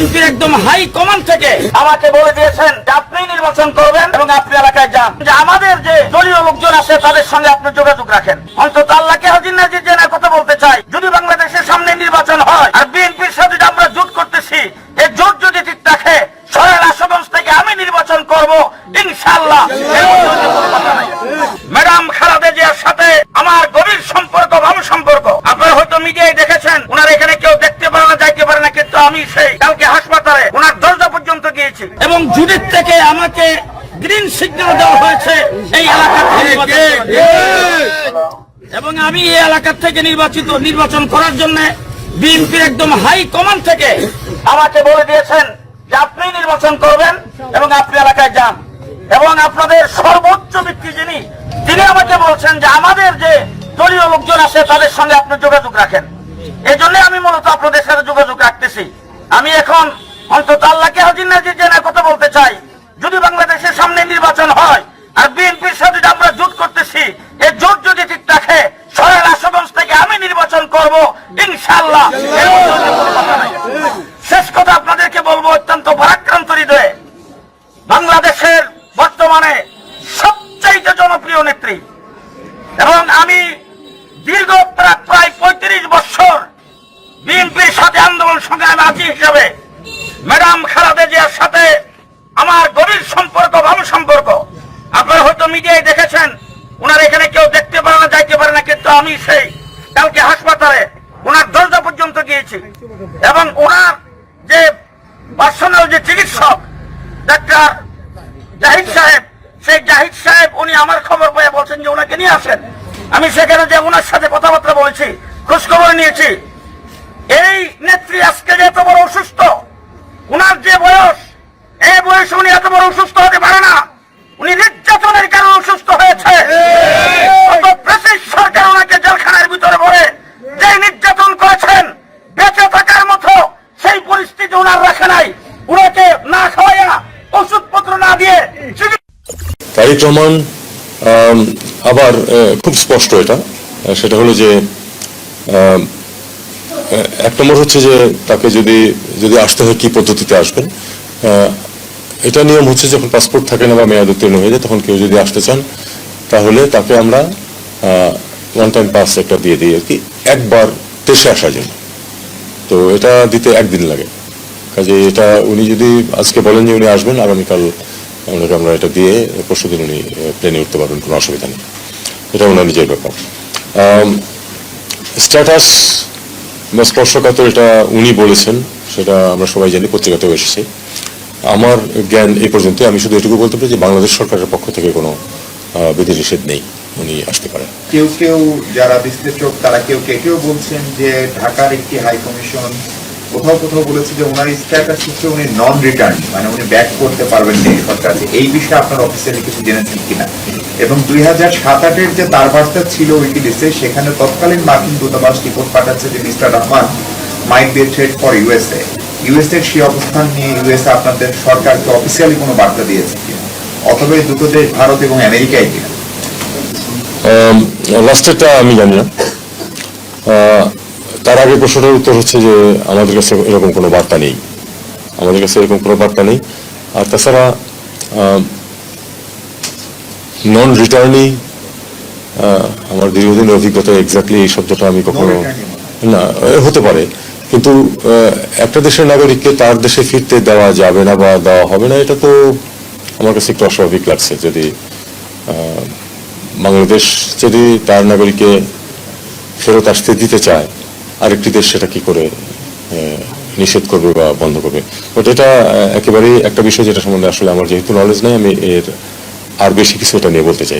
বিএনপির একদম high command থেকে আমাকে বলে দিয়েছেন যে আপনি নির্বাচন করবেন এবং আপনি এলাকায় যান, যে আমাদের যে দলীয় লোকজন আছে তাদের সঙ্গে আপনি যোগাযোগ রাখেন। অন্তত আল্লাহকে হাজির নাজির জেনে কথা বলতে চাই, যদি বাংলাদেশের সামনে নির্বাচন হয় আর বিএনপির সাথে আমরা জোট করতেছি, এই জোট যদি ঠিক থাকে সরাইল আশুগঞ্জ থেকে আমি নির্বাচন করব ইনশাআল্লাহ। ম্যাডাম খালেদা জিয়ার সাথে আমার গভীর সম্পর্ক, ভালো সম্পর্ক। আপনারা হয়তো মিডিয়ায় দেখেছেন, ওনার এখানে কেউ দেখতে পারে না, যাইতে পারে না, কিন্তু আমি সেই কালকে হাসপাতালে ওনার দরজা পর্যন্ত গিয়েছি এবং জুডির থেকে আমাকে গ্রিন সিগন্যাল দেওয়া হয়েছে এই এলাকা থেকে, এবং আমি এই এলাকা থেকে নির্বাচন করার জন্য বিএনপির একদম হাই কমান্ড থেকে আমাকে বলে দিয়েছেন যে আপনি নির্বাচন করবেন এবং আপনি এলাকায় যান, এবং আপনাদের সর্বোচ্চ ব্যক্তি তিনি আমাকে বলছেন যে আমাদের যে দলীয় লোকজন আছে তাদের সঙ্গে আপনি যোগাযোগ রাখেন। এই জন্য আমি মূলত আপনাদের সাথে যোগাযোগ রাখতেছি। আমি এখন অন্তত আল্লাহকে হাজির নাজির জেনে কথা বলতে চাই, যদি বাংলাদেশের সামনে নির্বাচন হয় আর বিএনপির সাথে আমরা জোট করতেছি, এই জোট যদি ঠিক থাকে সরাইল আশুগঞ্জ থেকে আমি নির্বাচন করব ইনশাআল্লাহ। শেষ কথা আপনাদেরকে বলবো, অত্যন্ত ভারাক্রান্ত হৃদয়ে বাংলাদেশের বর্তমানে সবচাইতে জনপ্রিয় নেত্রী, এবং আমি দীর্ঘ প্রায় ৩৫ বছর বিএনপির সাথে আন্দোলন সংগ্রামে আছি হিসেবে ম্যাডাম খালেদা জিয়ার সাথে আমার গভীর সম্পর্ক, ভালো সম্পর্ক। আপনারা হয়তো মিডিয়ায় দেখেছেন, ওনার এখানে কেউ দেখতে পারে না, যাইতে পারে না, কিন্তু আমি সেই কালকে হাসপাতালে ওনার দরজা পর্যন্ত গিয়েছি এবং ওনার যে পার্সোনাল যে চিকিৎসক ডাক্তার জাহিদ সাহেব, সেই জাহিদ সাহেব উনি আমার খবর পেয়ে বলছেন যে ওনাকে নিয়ে আসেন। আমি সেখানে যে ওনার সাথে কথাবার্তা বলছি, খোঁজখবর নিয়েছি। এই নেত্রী আজকে যে এত বড় অসুস্থ, ওনার যে বয়স, এই বয়সে উনি এত বড় অসুস্থ হতে পারে না। উনি নির্যাতনের কারণে অসুস্থ হয়েছে। ব্রিটিশ সরকার ওনাকে জেলখানার ভিতরে ভরে যে নির্যাতন করেছেন, বেঁচে থাকার মতো সেই পরিস্থিতি ওনার রাখে নাই। ওনাকে না খাওয়াইয়া, ওষুধপত্র না দিয়ে। তারেক রহমান আবার খুব স্পষ্ট এটা, সেটা হলো যে এক নম্বর হচ্ছে যে তাকে যদি আসতে হয় কি পদ্ধতিতে আসবেন। এটা নিয়ম হচ্ছে যখন পাসপোর্ট থাকে না বা মেয়াদ উত্তীর্ণ হয়ে যায়, তখন কেউ যদি আসতে চান তাহলে তাকে আমরা ওয়ান টাইম পাস একটা দিয়ে দিই আর কি, একবার দেশে আসার জন্য। তো এটা দিতে একদিন লাগে। কাজে এটা উনি যদি আজকে বলেন যে উনি আসবেন, আগামীকাল আমরা এটা দিয়ে পরশুদিন উনি প্লেনে উঠতে পারবেন, কোনো অসুবিধা নেই। এটা ওনার নিজের ব্যাপার। স্ট্যাটাস বা স্পর্শকাতর এটা উনি বলেছেন, সেটা আমরা সবাই জানি, পত্রিকাতেও এসেছে। আমার জ্ঞান এই পর্যন্ত। আমি শুধু এটুকু বলতে পারি যে বাংলাদেশ সরকারের পক্ষ থেকে কোনো বিধিনিষেধ নেই, উনি আসতে পারেন। কেউ কেউ যারা বিশ্লেষক তারা কেউ বলছেন যে ঢাকার একটি হাই কমিশন কোথাও বলেছে যে ওনার স্ট্যাটাস হচ্ছে উনি নন রিটার্ন, মানে উনি ব্যাক করতে পারবেন না সরকারকে। এই বিষয়ে আপনার অফিসিয়ালি কিছু জেনেছেন কিনা? এবং 2007-08-এর যে তার বার্তা ছিল উইকিলিস্টে, সেখানে তৎকালীন মার্কিন দূতাবাস রিপোর্ট পাঠাচ্ছে যে mister Rahman might be a threat for USA. ইউএসএর সেই অবস্থান নিয়ে ইউএসএ আপনাদের সরকারকে অফিসিয়ালি কোনো বার্তা দিয়েছে কিনা, অথবা এই দুটো দেশ ভারত এবং আমেরিকায় কিনা? লাস্টেরটা আমি জানি না। তার আগে প্রশ্নটার উত্তর হচ্ছে যে আমাদের কাছে এরকম কোনো বার্তা নেই, আমাদের কাছে এরকম কোনো বার্তা নেই। আর তাছাড়া নন রিটার্নই আমার দীর্ঘদিনের অভিজ্ঞতা, এক্স্যাক্টলি এই শব্দটা আমি কখনো না, হতে পারে, কিন্তু একটা দেশের নাগরিককে তার দেশে ফিরতে দেওয়া যাবে না বা দেওয়া হবে না, এটা তো আমার কাছে একটু অস্বাভাবিক লাগছে। যদি বাংলাদেশ যদি তার নাগরিককে ফেরত আসতে দিতে চায়, আরেকটি দেশ সেটা কি করে নিষেধ করবে বা বন্ধ করবে? বাট এটা একেবারেই একটা বিষয় যেটা সম্বন্ধে আসলে আমার যেহেতু নলেজ নেই, আমি এর আর বেশি কিছু এটা নিয়ে বলতে চাই না।